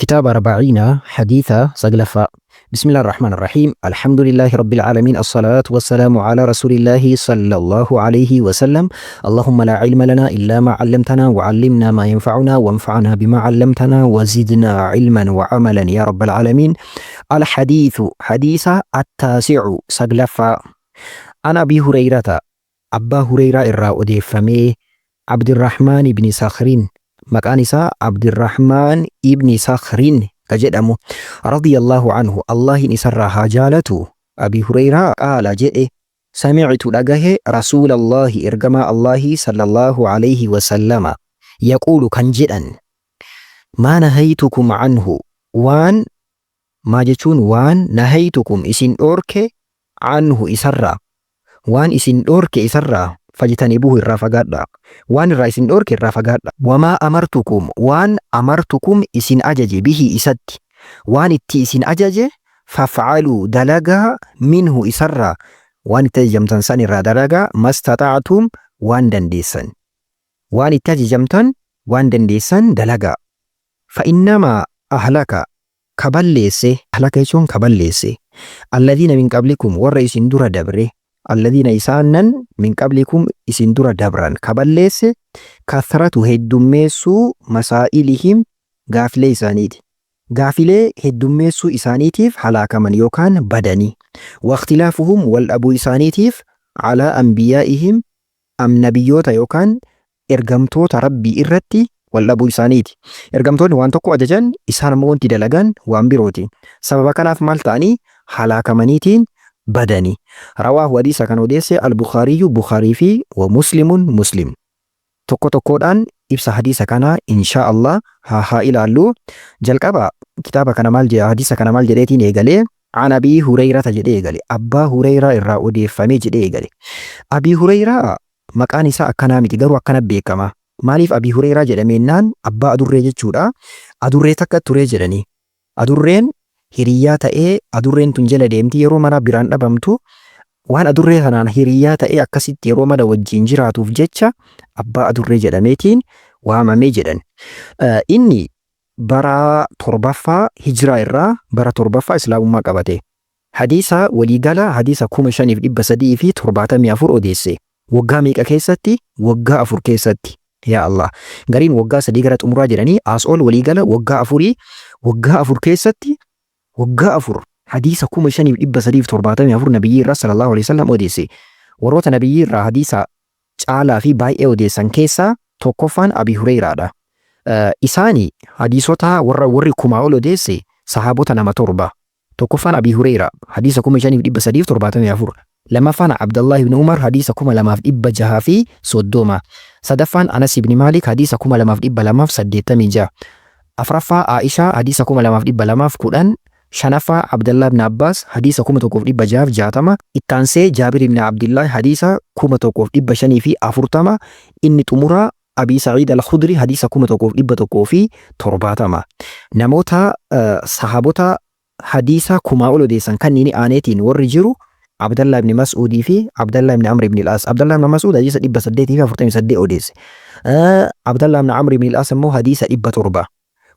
كتاب 40 حديثة سقلفة. بسم الله الرحمن الرحيم. الحمد لله رب العالمين، الصلاة والسلام على رسول الله صلى الله عليه وسلم. اللهم لا علم لنا إلا ما علمتنا وعلمنا ما ينفعنا وانفعنا بما علمتنا وزدنا علما وعملا يا رب العالمين. الحديث حديث التاسع سقلفة. أنا أبي هريرة أبا هريرة الرأودي فمي عبد الرحمن بن سخرين مكان إساء عبد الرحمن ابن سخرين كجدأمو رضي الله عنه الله نسرها جالته. أبي هريرة قال جئ سمعت لقه رسول الله إرقما الله صلى الله عليه وسلم يقول كان جدًا ما نهيتكم عنه وان ما جتون وان نهيتكم إسن أورك عنه إسرّا وان إسن أورك إسرّا فاجتنبوه الرافقات وان الرئيسين أورك الرافقات وما أمرتكم وان أمرتكم إسن أجج به إسد وان التي إسن أجج فافعلوا دلقا منه إسرّا وان تجمتن سنرى دلقا ما استطعتم وان دنديسن وان تجمتن وان دنديسن دلقا فإنما أهلك كبليسي أهلك يشون كبليسي الذين من قبلكم والرئيسين دور دبره الذين إسانن من قبلكم إسن دور دبران كبليسي كثرة هدوميسو مسائلهم غافلي إسانيت غافلي هدوميسو إسانيتيف حلاك من يوكان بدني واختلافهم والأبو إسانيتيف على أنبيائهم أم نبيوتا يوكان إرغمتوت ربي إرتي والأبو إسانيت إرغمتون وان توقو أججان إسان مونتي دلغان وان بيروتي سببا كان في مالتاني حلاك منيتين بدني. رواه حديث كان وديسي البخاري بخاري في ومسلم مسلم توقو توقودان إبسا حديث كان إن شاء الله ها إلى اللو جلقبا كتابة كان مال جي حديث كان مال جديتين إيغالي عن أبي هريرة جدي إيغالي أبا هريرة الرأودي فمي جدي إيغالي أبي هريرة مكاني سا أكنامي تقروا أكنا بيكما maaliif Abii Hureyraa jedhameenaan abbaa adurree jechuudha. Adurree takka ture jedhanii. Adurreen hiriyyaa ta'ee adurreen tun jala deemti yeroo mara biraan dhabamtu waan adurree kanaan hiriyyaa ta'ee akkasitti yeroo mara wajjin jiraatuuf jecha abbaa adurree jedhameetiin waamamee jedhan. Inni bara torbaffaa hijiraa irraa bara torbaffaa islaamummaa qabate. Hadiisa waliigala hadiisa 5374 odeesse. Waggaa meeqa keessatti? Waggaa 4 keessatti. يا الله غارين وغا صديقرا عمره جراني اسول وليغلا وغا افوري وغا افور كيستي وغا افور حديث كوم شني يبقى صديق ترباتم يفور نبي رسول صلى الله عليه وسلم وديسي وروت نبي را حديث تعالى في باي اوديسن كيسا توكفان ابي هريره دا اساني حديثوتا ور كوما اولوديسي صحابوتا نما تربه توكفان ابي هريره حديث كوم شني يبقى صديق ترباتم يفور لما فانا عبد الله بن عمر حديث كوم لما يبقى جهافي سودوما سدفان أنس بن مالك حديث كوما لما في بلما في سديتمي جا أفرفا عائشة حديث كوما لما في بلما في قرآن شنفا عبد الله بن عباس حديث كوما توقف بجاف جاتما التانسي جابر بن عبد الله حديث كوما توقف بشني في أفرتما إن تمرا أبي سعيد الخدري حديث كوما توقف في ترباتما نموتا صحابوتا حديث كوما أولو ديسان كنيني آنيتين ورجرو عبد الله بن مسعود في عبد الله بن عمرو بن العاص عبد الله بن مسعود حديث دبا سديتي في فرتم سدي اوديس عبد الله بن عمرو بن العاص مو حديث دبا تربه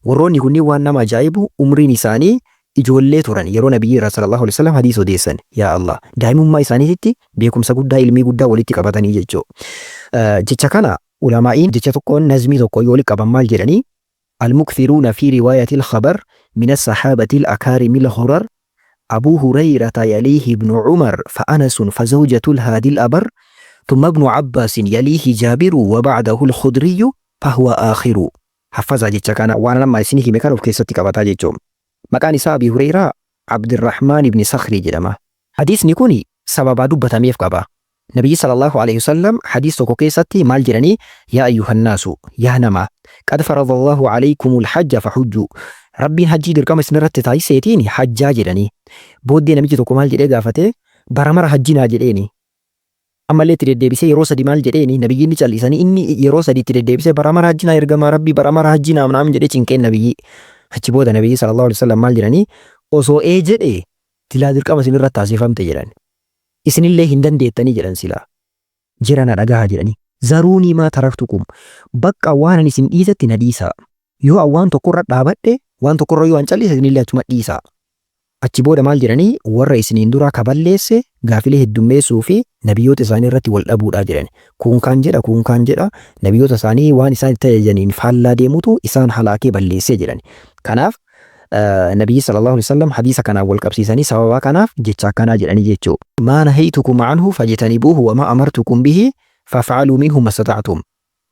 وروني كوني وانا ما جايبو عمري نساني اجولله تورن يرو نبي رسول الله عليه وسلم حديث اوديسن يا الله دايم ما يساني تي بيكم سغدا علمي غدا ولتي قبتني جچو جچا كانا علماء جچا تكون نظمي تو يولي قبمال جرني المكثرون في روايه الخبر من الصحابه الاكارم الغرر أبو هريرة يليه ابن عمر فأنس فزوجة الهادي الأبر ثم ابن عباس يليه جابر وبعده الخدري فهو آخر حفظ جيتشاكانا وانا لما يسينيكي مكانو في كيستي كباتا جيتشوم مكان أبي هريرة عبد الرحمن بن سخري جدما حديث نيكوني سبب دبة ميف كبا نبي صلى الله عليه وسلم حديث توكو كيستي مال جراني يا أيها الناس يا نما قد فرض الله عليكم الحج فحجوا ربين حجي درقام سنرت تاي سيتيني حجا جدني بودي نمجي توكو مال جدي غافته برامر حجينا جديني اما لي تريدبيسه يروس دي مال جديني نبي ني چاليساني اني يروس دي تريدبيسه برامر حجينا يرغما ربي برامر حجينا منام جدي چنكين نبي حجي بودا نبي صلى الله عليه وسلم مال جدني اوسو اي جدي تلا درقام سنرت تاسيفم تجران اسن الله هندن ديتني جران سلا جرانا دغا جدني زاروني ما تركتكم بقى وانا نسين ايزت نديسا yoo awwaan tokko irra dhaabadhe waan tokkorra yoo an callise isinillee achuma dhiisa. Achi booda maal jedhanii warra isiniin duraa kaballeesse gaafilee heddummeessuu fi nabiyyoota isaanii irratti wal dhabuudhaa jedhan. Kun kaan jedha nabiyyoota isaanii waan isaan itti ajajaniin faallaa deemutu isaan halaakee balleessee jedhan. Kanaaf nabiyyi sallallahu alaihi wasallam hadiisa kanaan wal qabsiisanii sababa kanaaf jecha akkanaa jedhanii jechuudha. Maa nahaytukum anhu fajtanibuuhu wa maa amartukum bihi faf'aluu minhu mastata'tum.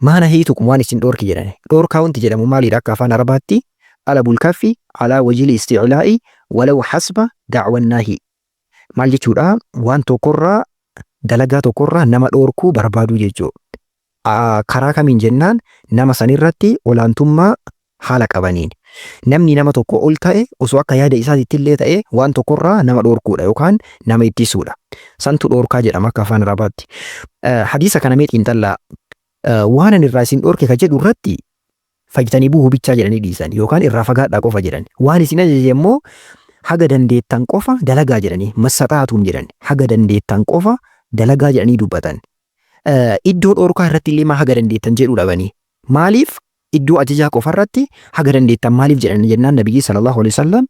Maa nahaytukum waan isin dhoorki jedhan. Dhoorkaa wanti jedhamu maalidha akka afaan Arabaatti? Alabul kaffi alaa wajili isticlaa'i walaw hasba da'wan naahi. Maal jechuudha? Waan tokkorraa dalagaa tokkorraa nama dhoorkuu barbaaduu jechuudha. Karaa kamiin jennaan nama sanirratti olaantummaa haala qabaniin. Namni nama tokko ol ta'e osoo akka yaada isaatti illee ta'e waan tokkorraa nama dhoorkuudha yookaan nama ittisuudha. Santu dhoorkaa jedhama akka afaan Arabaatti. Hadiisa kana mee xiinxallaa waan ani irraa isin dhoorke ka jedhu irratti fajtanibuuhu bichaa jedhanii dhiisan yookaan irraa fagaadhaa qofa jedhan. Waan isin ajaje immoo haga dandeettan qofa dalagaa jedhanii mastata'tum jedhan. Haga dandeettan qofa dalagaa jedhanii dubbatan. Iddoo dhoorkaa irratti illee maa haga dandeettan jedhu dhabanii. Maaliif iddoo ajajaa qofa irratti haga dandeettan maaliif jedhan jennaan nabiyyi sallallahu alaihi wasallam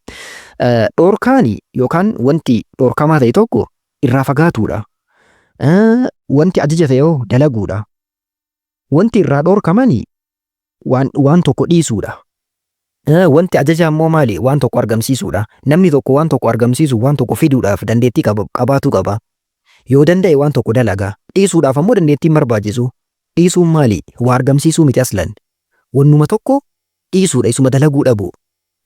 dhoorkaani yookaan wanti dhoorkamaa ta'e tokko irraa fagaatuudha. Wanti ajaja ta'e yoo dalaguudha. Wanti irraa dhoorkamani waan tokko dhiisuudha. Wanti ajaja immoo maali? Waan tokko argamsiisuudha. Namni tokko waan tokko argamsiisu waan tokko fiduudhaaf dandeettii qabaatu qaba. Yoo danda'e waan tokko dalagaa. Dhiisuudhaaf ammoo dandeettiin barbaachisu. Dhiisuun maali? Waa argamsiisuu miti aslan. Wannuma tokko dhiisuudha isuma dalaguu dhabu.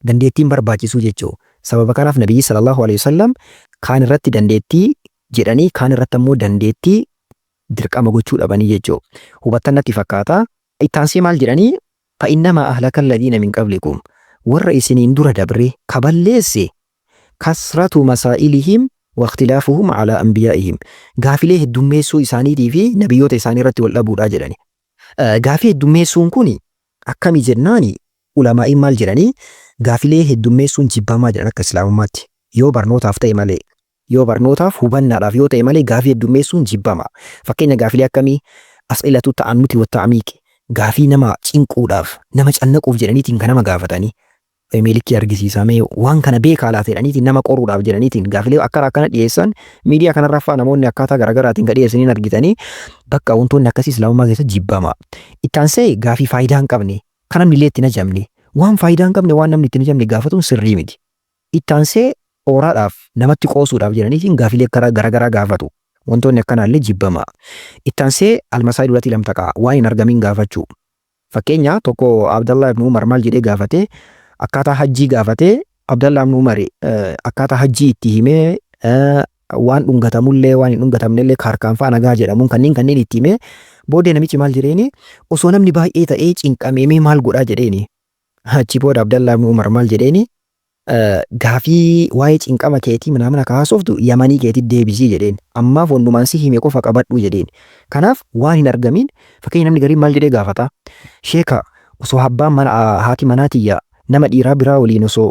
Dandeettiin barbaachisu jechuudha. Sababa kanaaf nabiyyi sallallahu alaihi wasallam kaan irratti dandeettii jedhanii kaan irratti ammoo dandeettii dirqama gochuu dhabanii jechuudha. Hubattan natti fakkaata. Ittaansee maal jedhanii? Fa'innama ahlaka alladhiina min qablikum. Warra isiniin dura dabre kaballeesse kasratu masaa'ilihim waqtilaafuhum ala anbiyaa'ihim. Gaafilee heddummeessuu isaaniitii fi nabiyyoota isaanii irratti wal dhabuudhaa jedhani. Gaafii heddummeessuun kuni akkami jennaani ulamaa'iin maal jedhanii gaafilee heddummeessuun jibbamaa jedhan akka islaamummaatti. Yoo barnootaaf ta'e malee yoo barnootaaf hubannaadhaaf yoo ta'e malee gaafii heddummeessuun jibbama. Fakkeenya gaafilee akkamii as'ilatu ta'annuti wa ta'amiiki. Gaafii nama cinquudhaaf nama cannaquuf jedhaniitiin kan nama gaafatanii meelikii argisiisamee waan kana beekaa laata jedhaniitiin nama qoruudhaaf jedhaniitiin gaafilee akkana dhiyeessan miidiyaa kanarraa fa'aa namoonni akkaataa garaagaraatiin kan dhiyeessaniin argitanii bakka wantoonni akkasii islaamummaa keessatti jibbama. Ittaansee gaafii faayidaa hin qabne kan namni illee itti hin ajamne waan faayidaa hin qabne waan namni itti hin ajamne gaafatuun sirrii miti. Ittaansee ooraadhaaf namatti qoosuudhaaf jedhaniitiin gaafilee garaagaraa gaafatu. Wantoonni akkanaallee jibbama. Ittaansee almasaa'il ulati lamtaqaa waan hin argamin gaafachuu. Fakkeenya tokko Abdallah ibn Umar maal jedhee gaafate akkaataa hajjii gaafate Abdallah ibn Umar akkaataa hajjii itti himee waan dhungatamullee waan hin dhungatamnellee harkaan fa'a nagaa jedhamuun kanneen itti himee booddee namichi maal jedheeni osoo namni baay'ee ta'ee cinqameemee maal godhaa jedheeni. Achi booda Abdallah ibn Umar maal jedheeni gaafii waa'ee cinqama keetii mana kaasoftu yamanii keetii deebisii jedheen ammaaf wandumaan si hime qofa qabadhu jedheen. Kanaaf waan hin argamin fakkeenya namni gariin maal jedhee gaafata sheeka osoo abbaan haati manaatiyya nama dhiiraa biraa waliin osoo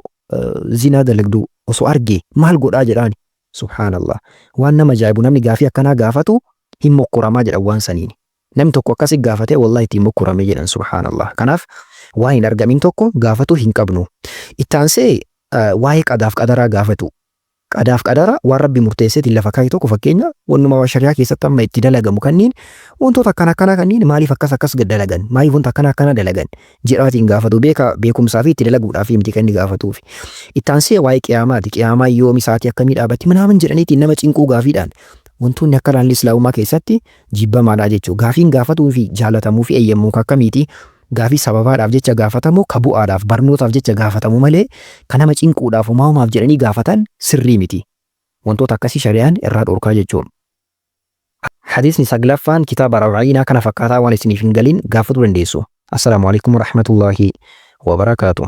zinaa dalagdu osoo arge maal godhaa jedhaan. Subhaanallah waan nama ajaa'ibu namni gaafii akkanaa gaafatu hin mokkuramaa jedhan waan saniin. Namni tokko akkasii gaafate wallahi ittiin mokkurame jedhan subhaanallah. Kanaaf waan hin argamin tokko gaafatu hin qabnu. Ittaansee waa'ee qadaaf qadaraa gaafatu. Qadaaf qadara waan rabbi murteesseetiin lafa kaa'e tokko fakkeenya wannuma shariyaa keessatti amma itti dalagamu kanneen wantoota akkana kanneen maaliif akkas dalagan maaliif wanta akkana dalagan jedhaatiin gaafatu beekumsaa fi itti dalaguudhaaf miti kan inni gaafatuuf. Ittaansee waa'ee qiyaamaati. Qiyaamaa yoomi sa'aatii akkamii dhaabatti manaaman jedhaniitiin nama cinquu gaafiidhaan wantoonni akka laalli islaamummaa keessatti jibbamaadha jechuudha. Gaafiin gaafatuu fi jaalatamuu fi eeyyamuu akkamiiti. Gaafii sababaadhaaf jecha gaafatamu ka bu'aadhaaf barnootaaf jecha gaafatamu malee kan nama cinquudhaaf uumamumaaf jedhanii gaafatan sirrii miti. Wantoota akkasii shari'aan irraa dhorkaa jechuudha. Hadiisni saglaffaan kitaaba Rawaa'iinaa kana fakkaataa waan isiniif hin galin gaafachuu dandeessu. Assalaamu alaikum warahmatullaahi wabarakaatuh.